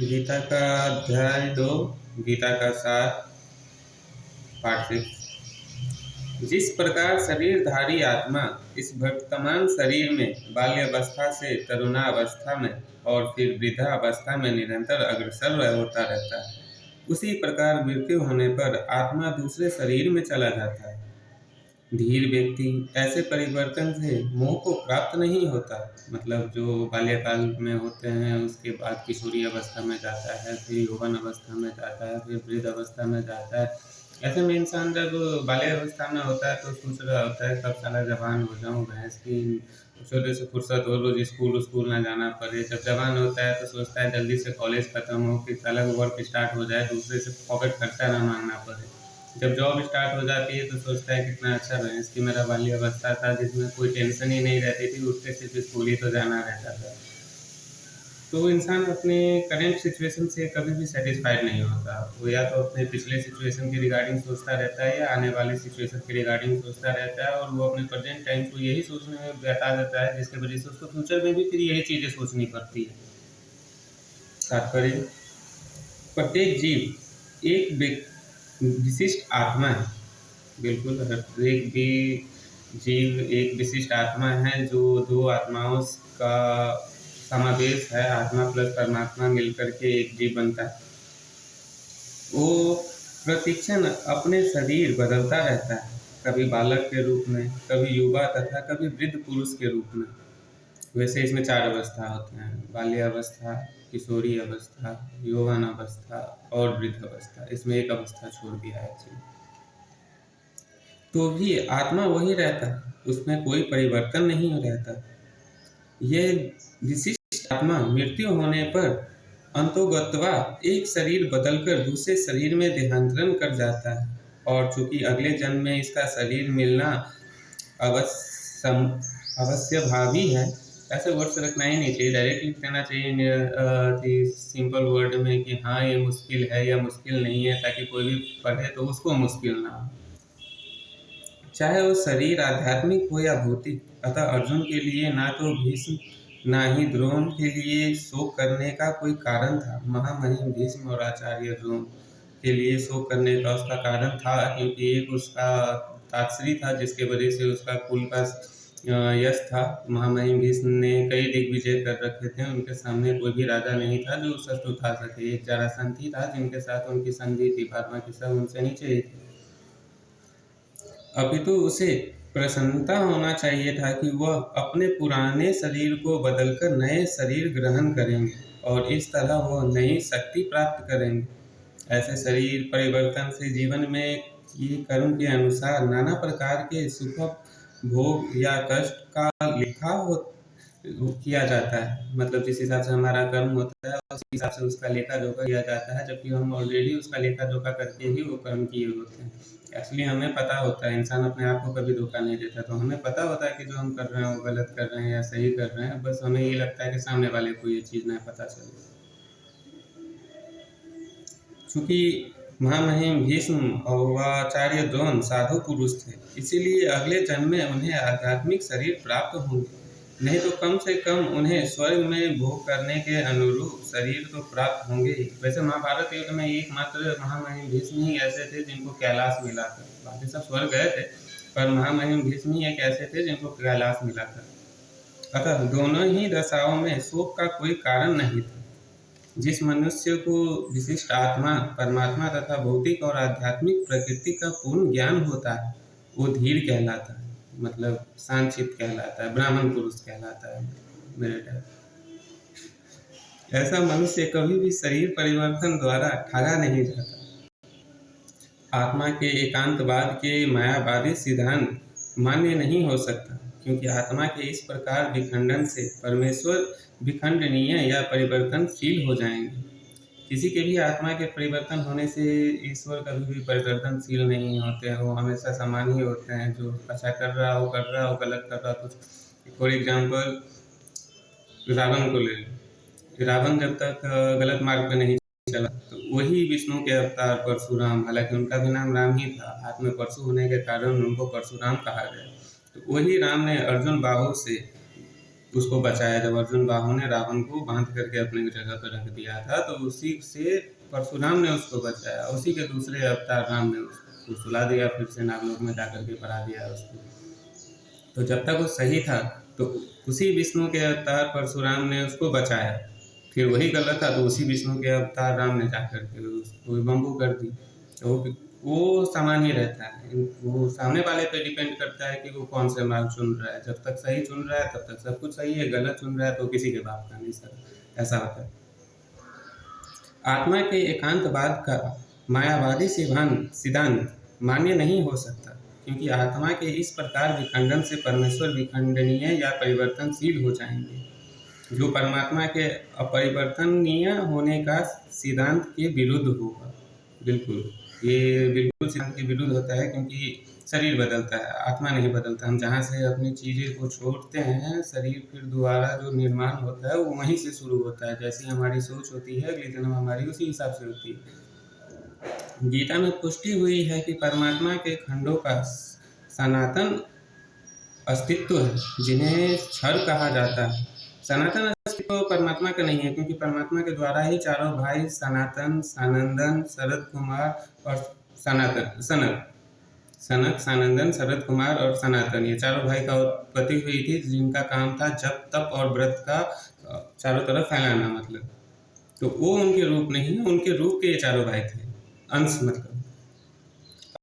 गीता का अध्याय 2, गीता का सार, पाठ 6। जिस प्रकार शरीरधारी आत्मा इस वर्तमान शरीर में बाल्यावस्था से तरुणावस्था में और फिर वृद्धावस्था में निरंतर अग्रसर होता रहता है, उसी प्रकार मृत्यु होने पर आत्मा दूसरे शरीर में चला जाता है। धीर व्यक्ति ऐसे परिवर्तन से मोह को प्राप्त नहीं होता। मतलब जो बाल्यकाल में होते हैं, उसके बाद किशोरी अवस्था में जाता है, फिर यौवन अवस्था में जाता है, फिर वृद्ध अवस्था में जाता है। ऐसे में इंसान जब बाल्य अवस्था में होता है तो सोच रहा होता है कब साला जवान हो जाऊं, भैंस की छोटे से फुर्सत हो, रोज स्कूल ना जाना पड़े। जब जवान होता है तो सोचता है जल्दी से कॉलेज खत्म हो, फिर साला वर्क स्टार्ट हो जाए, दूसरे से पॉकेट खर्चा ना मांगना पड़े। जब जॉब स्टार्ट हो जाती है तो सोचता है कितना अच्छा भैंस की मेरा बाल्यावस्था था, जिसमें कोई टेंशन ही नहीं रहती थी, उठते सिर्फ स्कूल ही तो जाना रहता था। तो इंसान अपने करेंट सिचुएशन से कभी भी सेटिस्फाइड नहीं होता। वो या तो अपने पिछले सिचुएशन के रिगार्डिंग सोचता रहता है या आने वाले सिचुएशन के रिगार्डिंग सोचता रहता है, और वो अपने प्रेजेंट टाइम को यही सोचने में बिता देता है, जिसकी वजह से उसको फ्यूचर में भी फिर यही चीज़ें सोचनी पड़ती है। तात्पर्य, प्रत्येक जीव एक विशिष्ट आत्मा है। बिल्कुल, हर एक भी जीव एक विशिष्ट आत्मा है, जो दो आत्माओं का समावेश है। आत्मा प्लस परमात्मा मिलकर के एक जीव बनता है। वो प्रतिक्षण अपने शरीर बदलता रहता है, कभी बालक के रूप में, कभी युवा तथा कभी वृद्ध पुरुष के रूप में। वैसे इसमें 4 अवस्था होते हैं: बाल्यावस्था, किशोरी अवस्था, यौवन अवस्था और वृद्ध अवस्था। इसमें एक अवस्था छोड़ दिया है जी। तो भी आत्मा वही रहता है, उसमें कोई परिवर्तन नहीं रहता। ये विशिष्ट आत्मा मृत्यु होने पर अंतोगत्वा एक शरीर बदलकर दूसरे शरीर में देहांतरण कर जाता है, और चूंकि अगले जन्म में इसका शरीर मिलना अवश्य भावी है। ऐसे वर्ड्स रखना ही नहीं चाहिए, डायरेक्ट लिख देना चाहिए सिंपल वर्ड में कि हाँ ये मुश्किल है या मुश्किल नहीं है, ताकि कोई भी पढ़े तो उसको मुश्किल ना हो। चाहे वो शरीर आध्यात्मिक हो या भौतिक। अतः अर्जुन के लिए ना तो भीष्म ना ही द्रोण के लिए शोक करने का कोई कारण था। महामहिम भीष्म और आचार्य द्रोण के लिए शोक करने का उसका कारण था, क्योंकि एक उसका तात्सरी था, जिसके वजह से उसका कुल का यश था। महामहिम भीष्म ने कई दिग्विजय कर रखे थे, उनके सामने कोई भी राजा नहीं था जो शस्त्र उठा सके। एक जरासंध ही था जिनके साथ उनकी संधि थी, बाद बाकी सब उनसे नीचे ही थे। अपितु उसे प्रसन्नता होना चाहिए था कि वह अपने पुराने शरीर को बदलकर नए शरीर ग्रहण करेंगे, और इस तरह वह नई शक्ति प्राप्त करेंगे। ऐसे शरीर परिवर्तन से जीवन में किए कर्म के अनुसार नाना प्रकार के सुख भोग या कष्ट का लेखा किया जाता है। मतलब जिस हिसाब से हमारा कर्म होता है उस हिसाब से उसका लेखा जोखा किया जाता है, जबकि हम ऑलरेडी उसका लेखा जोखा करके ही वो कर्म किए होते हैं। एक्चुअली हमें पता होता है, इंसान अपने आप को कभी धोखा नहीं देता, तो हमें पता होता है कि जो हम कर रहे हैं वो गलत कर रहे हैं या सही कर रहे हैं। बस हमें ये लगता है कि सामने वाले को ये चीज़ ना पता चले। चूँकि महामहिम भीष्म और आचार्य द्रोण साधु पुरुष थे, इसीलिए अगले जन्म में उन्हें आध्यात्मिक शरीर प्राप्त होंगे। नहीं तो कम से कम उन्हें स्वर्ग में भोग करने के अनुरूप शरीर तो प्राप्त होंगे ही। वैसे महाभारत युद्ध में एकमात्र महामहिम भीष्म ही ऐसे थे जिनको कैलाश मिला था। बाकी सब स्वर्ग गए थे, पर महामहिम भीष्म ही एक ऐसे थे जिनको कैलाश मिला था। अतः दोनों ही दशाओं में शोक का कोई कारण नहीं था। जिस मनुष्य को विशिष्ट आत्मा, परमात्मा तथा भौतिक और आध्यात्मिक प्रकृति का पूर्ण ज्ञान होता है, वो धीर कहलाता है, मतलब शांतचित्त कहलाता है, ब्राह्मण पुरुष कहलाता है मेरे टाइप। ऐसा मनुष्य कभी भी शरीर परिवर्तन द्वारा ठगा नहीं जाता। आत्मा के एकांतवाद के मायावादी सिद्धांत मान्य नहीं हो सकता, क्योंकि आत्मा के इस प्रकार विखंडन से परमेश्वर विखंडनीय या परिवर्तनशील हो जाएंगे। किसी के भी आत्मा के परिवर्तन होने से ईश्वर कभी भी परिवर्तनशील नहीं होते हैं, वो हमेशा समान ही होते हैं। जो अच्छा कर रहा हो कर रहा हो, गलत कर रहा कुछ। फॉर एग्जाम्पल रावण को ले लो। रावण जब तक गलत मार्ग पे नहीं चला, तो वही विष्णु के अवतार परशुराम, हालांकि उनका भी नाम राम ही था, हाथ में परशु होने के कारण उनको परशुराम कहा गया। तो वही राम ने अर्जुन बाहु से उसको बचाया। जब अर्जुन बाहु ने रावण को बांध करके अपने जगह पर रख दिया था, तो उसी से परशुराम ने उसको बचाया। उसी के दूसरे अवतार राम ने उसको सुला दिया, फिर से नागलोक में जाकर के पढ़ा दिया उसको। तो जब तक वो सही था तो उसी विष्णु के अवतार परशुराम ने उसको बचाया, फिर वही गलत था तो उसी विष्णु के अवतार राम ने जाकर के उसको बंबू कर दी। तो वो समान ही रहता है, वो सामने वाले पे डिपेंड करता है कि वो कौन से मार्ग चुन रहा है। जब तक सही चुन रहा है तब तक सब कुछ सही है, गलत चुन रहा है तो किसी के बाप का नहीं सर, ऐसा होता है। आत्मा के एकांतवाद का मायावादी सिद्धांत मान्य नहीं हो सकता, क्योंकि आत्मा के इस प्रकार विखंडन से परमेश्वर विखंडनीय या परिवर्तनशील हो जाएंगे, जो परमात्मा के अपरिवर्तनीय होने का सिद्धांत के विरुद्ध होगा। बिल्कुल, ये बिल्कुल सिद्धांत के विरुद्ध होता है, क्योंकि शरीर बदलता है, आत्मा नहीं बदलता। हम जहाँ से अपनी चीज़ें को छोड़ते हैं, शरीर फिर दोबारा जो निर्माण होता है वो वहीं से शुरू होता है। जैसी हमारी सोच होती है, अगली जन्म हमारी उसी हिसाब से होती है। गीता में पुष्टि हुई है कि परमात्मा के खंडों का सनातन अस्तित्व है, जिन्हें क्षर कहा जाता है। सनातन अस्तित्व परमात्मा का नहीं है, क्योंकि परमात्मा के द्वारा ही चारों भाई सनातन, सानंदन, शरद कुमार और सनक, सानंदन, शरद कुमार और सनातन, ये चारों भाई का उत्पत्ति हुई थी, जिनका काम था जप, तप और व्रत का चारों तरफ फैलाना। मतलब तो वो उनके रूप नहीं, उनके रूप के ये चारों भाई थे, अंश मतलब।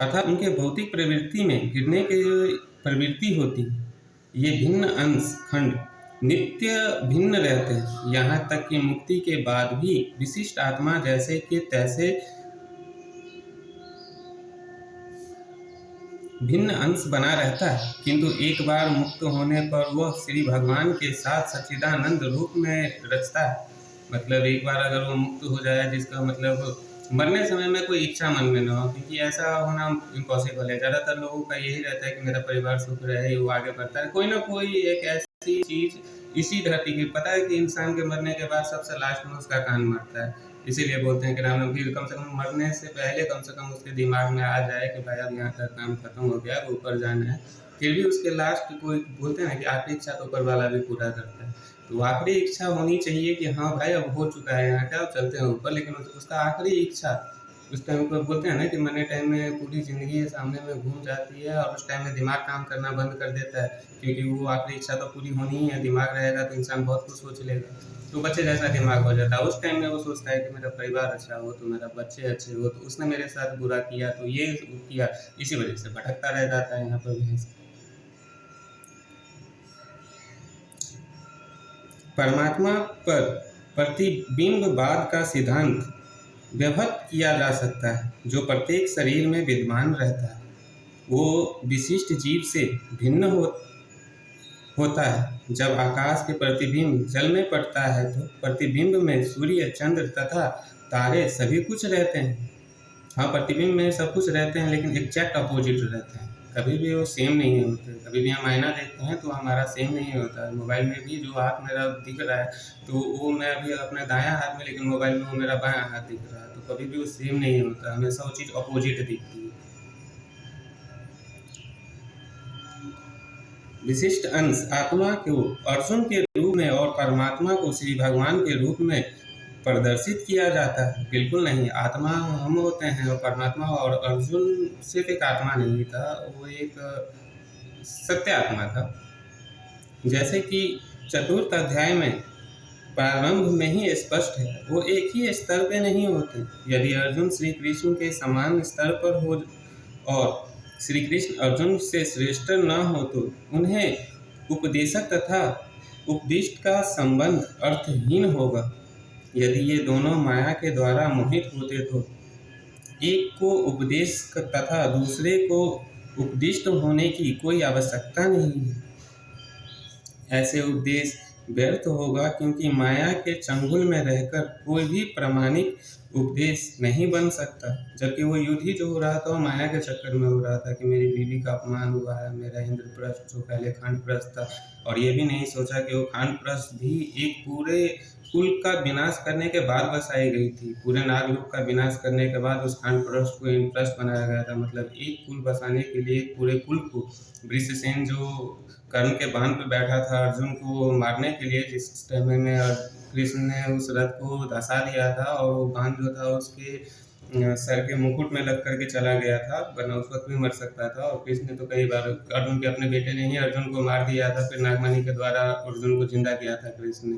अर्थात उनके भौतिक प्रवृत्ति में गिरने की प्रवृत्ति होती है। ये भिन्न अंश खंड नित्य भिन्न रहते हैं, यहाँ तक कि मुक्ति के बाद भी विशिष्ट आत्मा जैसे कि तैसे भिन्न अंश बना रहता है, किंतु एक बार मुक्त होने पर वह श्री भगवान के साथ सच्चिदानंद रूप में रचता है। मतलब एक बार अगर वो मुक्त हो जाए, जिसका मतलब मरने समय में कोई इच्छा मन में ना हो, क्योंकि ऐसा होना इम्पॉसिबल है। ज़्यादातर लोगों का यही रहता है कि मेरा परिवार सुख रहे, वो आगे बढ़ता है। कोई ना कोई एक ऐसी चीज़ इसी धरती की, पता है कि इंसान के मरने के बाद सबसे लास्ट में उसका कान मरता है, इसीलिए बोलते हैं कि राम फिर कम से कम मरने से कम उसके दिमाग में आ जाए कि भाई अब यहाँ का काम खत्म हो गया, ऊपर जाना है। फिर भी उसके लास्ट कोई बोलते हैं ना कि आखिरी इच्छा तो ऊपर वाला भी पूरा करता है। तो आखिरी इच्छा होनी चाहिए कि हाँ भाई अब हो चुका है यहाँ का, चलते हैं ऊपर। लेकिन उसका आखिरी इच्छा उस टाइम पर बोलते हैं ना कि मरने टाइम में पूरी ज़िंदगी सामने में घूम जाती है, और उस टाइम में दिमाग काम करना बंद कर देता है, क्योंकि वो आखिरी इच्छा तो पूरी होनी ही है। दिमाग रहेगा तो इंसान बहुत कुछ सोच लेगा, तो बच्चे जैसा दिमाग हो जाता है। उस टाइम में वो सोचता है कि मेरा परिवार अच्छा हो, तो मेरा बच्चे अच्छे हो, तो उसने मेरे साथ बुरा किया तो ये किया, इसी वजह से भटकता रह जाता है यहाँ पर भी। परमात्मा पर प्रतिबिंबवाद का सिद्धांत व्यवहत किया जा सकता है, जो प्रत्येक शरीर में विद्यमान रहता है। वो विशिष्ट जीव से भिन्न होता है। जब आकाश के प्रतिबिंब जल में पड़ता है, तो प्रतिबिंब में सूर्य, चंद्र तथा तारे सभी कुछ रहते हैं। हाँ, प्रतिबिंब में सब कुछ रहते हैं, लेकिन एग्जैक्ट अपोजिट रहते हैं, कभी भी वो सेम नहीं होते। कभी भी हम आईना देखते हैं तो हमारा सेम नहीं होता है। मोबाइल में भी जो हाथ मेरा दिख रहा है, तो वो मैं अभी अपने दायां हाथ में, लेकिन मोबाइल में वो मेरा बायां हाथ दिख रहा है, तो कभी भी वो सेम नहीं होता, हमेशा वो चीज़ अपोजिट दिखती है। विशिष्ट अंश आत्मा को अर्जुन के रूप में और परमात्मा को श्री भगवान के रूप में प्रदर्शित किया जाता है। बिल्कुल नहीं, आत्मा हम होते हैं और परमात्मा, और अर्जुन सिर्फ एक आत्मा नहीं था, वो एक सत्य आत्मा था। जैसे कि चतुर्थ अध्याय में प्रारंभ में ही स्पष्ट है, वो एक ही स्तर पे नहीं होते। यदि अर्जुन श्री कृष्ण के समान स्तर पर हो और श्री कृष्ण अर्जुन से श्रेष्ठ न हो, तो उन्हें उपदेशक तथा उपदिष्ट का संबंध अर्थहीन होगा। यदि ये दोनों माया के द्वारा मोहित होते, तो एक को उपदेश तथा दूसरे को उपदिष्ट होने की कोई आवश्यकता नहीं है। ऐसे उपदेश व्यर्थ होगा, क्योंकि माया के चंगुल में रहकर कोई भी प्रामाणिक उपदेश नहीं बन सकता। जबकि वो युद्ध ही जो हो रहा था, वो माया के चक्कर में हो रहा था कि मेरी बीवी का अपमान हुआ है, मेरा इंद्रप्रस्थ जो पहले खांडप्रस्थ था, और ये भी नहीं सोचा कि वो खांडप्रस्थ भी एक पूरे कुल का विनाश करने के बाद बसाई गई थी। पूरे नागलोक का विनाश करने के बाद उस खांडप्रस्थ को इंद्रप्रस्थ बनाया गया था। मतलब एक कुल बसाने के लिए पूरे कुल को, वृषसेन जो कर्ण के बांध पे बैठा था अर्जुन को मारने के लिए, जिस टाइम में कृष्ण ने उस रथ को धंसा दिया था और वो बांध जो था उसके सर के मुकुट में लग करके चला गया था, वरना उस वक्त भी मर सकता था। और कृष्ण ने तो कई बार अर्जुन के अपने बेटे ने ही अर्जुन को मार दिया था, फिर नागमणि के द्वारा अर्जुन को जिंदा किया था कृष्ण ने।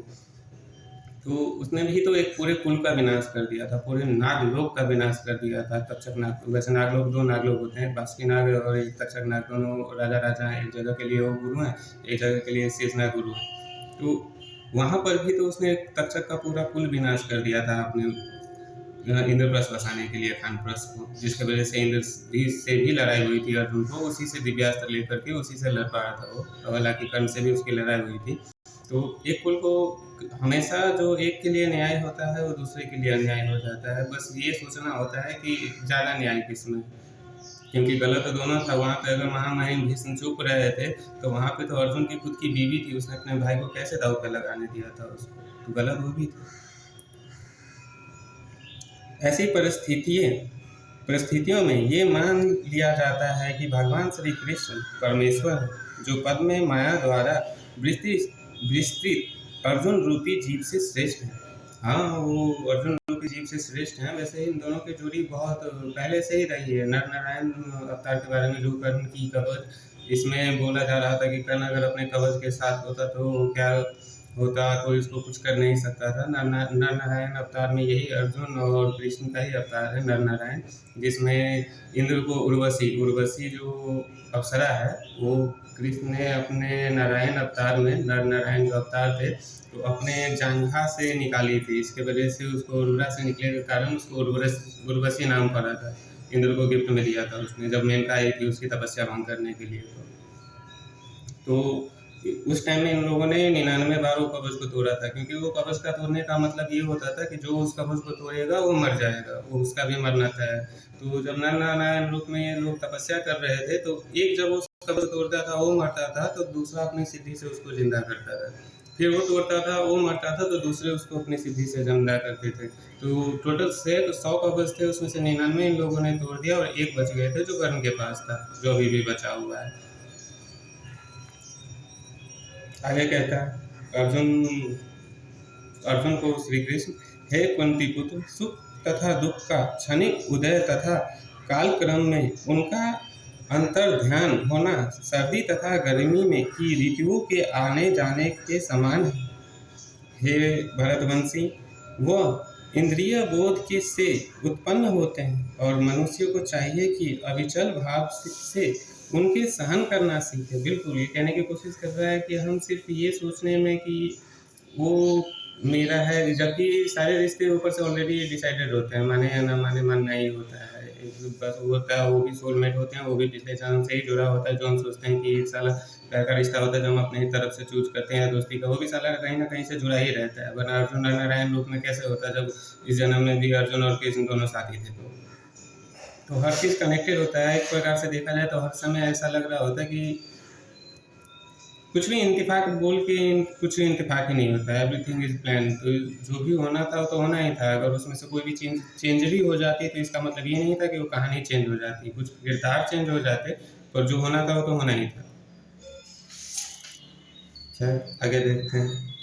तो उसने भी तो एक पूरे कुल का विनाश कर दिया था, पूरे नागलोक का विनाश कर दिया था। तक्षक नाग, वैसे नागलोक दो नागलोक होते हैं, बासुकी नाग और एक तक्षक नाग, दोनों राजा राजा हैं। एक जगह के लिए वो गुरु हैं, एक जगह के लिए शेषनाग गुरु हैं। तो वहाँ पर भी तो उसने तक्षक का पूरा कुल विनाश कर दिया था अपने इंद्रप्रस्थ बसाने के लिए, खानप्रस्थ को, जिसकी वजह से इंद्र से भी लड़ाई हुई थी अर्जुन को। उसी से दिव्यास्त्र लेकर के उसी से लड़ पा रहा था वो, हालांकि कर्ण से भी उसकी लड़ाई हुई थी। तो एक कुल को हमेशा जो एक के लिए न्याय होता है वो दूसरे के लिए अन्याय हो जाता है। बस ये सोचना होता है कि ज़्यादा न्याय किसमें, क्योंकि गलत तो दोनों था। वहाँ पे अगर महामहिम भीष्म चुप रहे थे तो वहाँ पे तो अर्जुन की खुद की बीवी थी, उसने अपने भाई को कैसे दाव पे लगाने दिया था उसको, तो गलत वो भी था। ऐसी परिस्थितियों में ये मान लिया जाता है कि भगवान श्री कृष्ण परमेश्वर जो पद में माया द्वारा विस्तृत अर्जुन रूपी जीव से श्रेष्ठ है। हाँ, वो अर्जुन रूपी जीव से श्रेष्ठ हैं। वैसे इन दोनों की जोड़ी बहुत पहले से ही रही है। नर नारायण अवतार के बारे में जो कर्ण की कवच, इसमें बोला जा रहा था कि कर्ण अगर अपने कवच के साथ होता तो क्या होता, तो इसको कुछ कर नहीं सकता था। नर नारायण अवतार में यही अर्जुन और कृष्ण का ही अवतार है नर नारायण, जिसमें इंद्र को उर्वशी जो अप्सरा है वो कृष्ण ने अपने नारायण अवतार में, नर नारायण जो अवतार थे, तो अपने जांघा से निकाली थी। इसके वजह से उसको उर्वरा से निकले के कारण उसको उर्वशी नाम पड़ा था। इंद्र को गिफ्ट में दिया था उसने, जब मेनका आई थी उसकी तपस्या भंग करने के लिए। तो उस टाइम में इन लोगों ने 99 बार वो कवच को तोड़ा था, क्योंकि वो कवच का तोड़ने का मतलब ये होता था कि जो उस कवच को तोड़ेगा वो मर जाएगा, वो उसका भी मरना तय है। तो जब नर नारायण रूप में ये लोग तपस्या कर रहे थे, तो एक जब उस कवच तोड़ता था वो मरता था, तो दूसरा अपनी सिद्धि से उसको जिंदा करता था। फिर वो तोड़ता था वो मरता था, तो दूसरे उसको अपनी सिद्धि से जिंदा करते थे। तो टोटल से 100 कवच थे, उसमें से 99 इन लोगों ने तोड़ दिया और एक बच गए थे जो कर्ण के पास था, जो अभी भी बचा हुआ है। आगे कहता है अर्जुन को श्री कृष्ण, हे कुंती पुत्र, सुख तथा दुख का क्षणिक उदय तथा कालक्रम में उनका अंतर ध्यान होना सर्दी तथा गर्मी में की ऋतुओं के आने जाने के समान है। हे भरतवंशी, वह इंद्रिय बोध के से उत्पन्न होते हैं और मनुष्य को चाहिए कि अविचल भाव से उनके सहन करना सीखे। बिल्कुल ये कहने की कोशिश कर रहा है कि हम सिर्फ ये सोचने में कि वो मेरा है, जबकि सारे रिश्ते ऊपर से ऑलरेडी डिसाइडेड होते हैं, माने या ना माने मानना ही होता है। बस होता है, वो भी सोलमेट होते हैं, वो भी पिछले जन्म से ही जुड़ा होता है। जो हम सोचते हैं कि एक साला प्यार का रिश्ता होता है जो हम अपने ही तरफ से चूज करते हैं दोस्ती का, वो भी साला कहीं ना कहीं से जुड़ा ही रहता है। वरना अर्जुन नारायण रूप में कैसे होता है, जब इस जन्म में भी अर्जुन और कृष्ण दोनों साथी थे। तो हर चीज़ कनेक्टेड होता है। एक प्रकार से देखा जाए तो हर समय ऐसा लग रहा होता है कि कुछ भी इंतफाक बोल के कुछ इंतफाक ही नहीं होता है। Everything is plan. तो जो भी होना था वो तो होना ही था। अगर उसमें से कोई भी चेंज भी हो जाती तो इसका मतलब ये नहीं था कि वो कहानी चेंज हो जाती, कुछ किरदार चेंज हो जाते, पर जो होना था वो तो होना ही था। अच्छा, आगे देखते हैं।